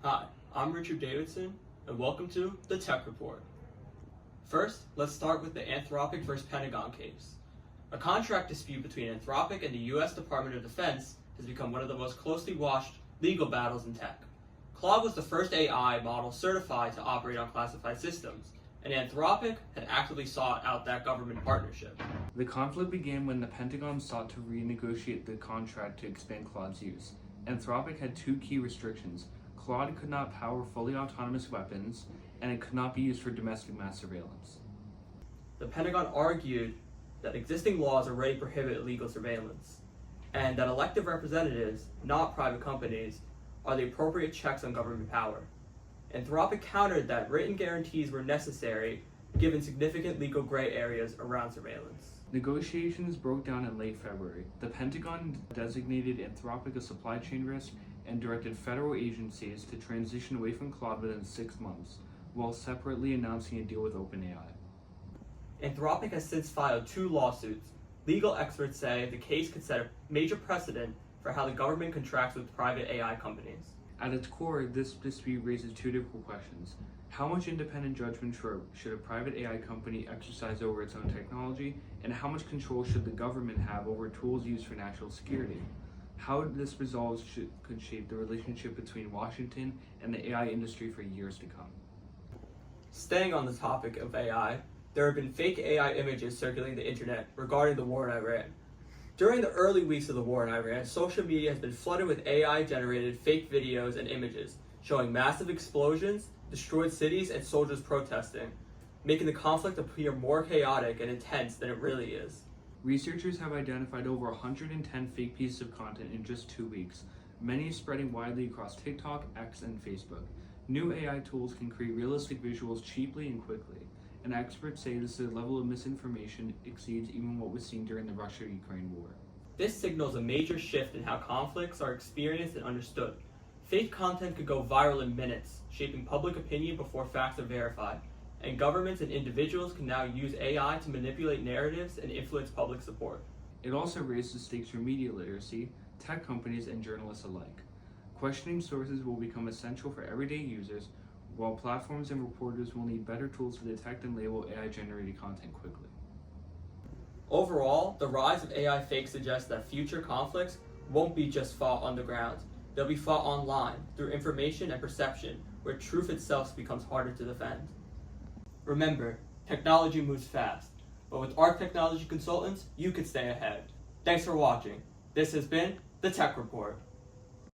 Hi, I'm Richard Davidson, and welcome to the Tech Report. First, let's start with the Anthropic vs. Pentagon case. A contract dispute between Anthropic and the U.S. Department of Defense has become one of the most closely watched legal battles in tech. Claude was the first AI model certified to operate on classified systems, and Anthropic had actively sought out that government partnership. The conflict began when the Pentagon sought to renegotiate the contract to expand Claude's use. Anthropic had two key restrictions. Claude could not power fully autonomous weapons, and it could not be used for domestic mass surveillance. The Pentagon argued that existing laws already prohibit illegal surveillance, and that elected representatives, not private companies, are the appropriate checks on government power. Anthropic countered that written guarantees were necessary given significant legal gray areas around surveillance. Negotiations broke down in late February. The Pentagon designated Anthropic a supply chain risk and directed federal agencies to transition away from Claude within 6 months, while separately announcing a deal with OpenAI. Anthropic has since filed 2 lawsuits. Legal experts say the case could set a major precedent for how the government contracts with private AI companies. At its core, this dispute raises 2 difficult questions. How much independent judgment should a private AI company exercise over its own technology, and how much control should the government have over tools used for national security? How this resolves could shape the relationship between Washington and the AI industry for years to come. Staying on the topic of AI, there have been fake AI images circulating the internet regarding the war in Iran. During the early weeks of the war in Iran, social media has been flooded with AI-generated fake videos and images showing massive explosions, destroyed cities, and soldiers protesting, making the conflict appear more chaotic and intense than it really is. Researchers have identified over 110 fake pieces of content in just 2 weeks, many spreading widely across TikTok, X, and Facebook. New AI tools can create realistic visuals cheaply and quickly, and experts say this level of misinformation exceeds even what was seen during the Russia-Ukraine war. This signals a major shift in how conflicts are experienced and understood. Fake content could go viral in minutes, shaping public opinion before facts are verified, and governments and individuals can now use AI to manipulate narratives and influence public support. It also raises stakes for media literacy, tech companies, and journalists alike. Questioning sources will become essential for everyday users, while platforms and reporters will need better tools to detect and label AI-generated content quickly. Overall, the rise of AI fakes suggests that future conflicts won't be just fought on the ground. They'll be fought online, through information and perception, where truth itself becomes harder to defend. Remember, technology moves fast, but with ARC Technology Consultants, you can stay ahead. Thanks for watching. This has been the Tech Report.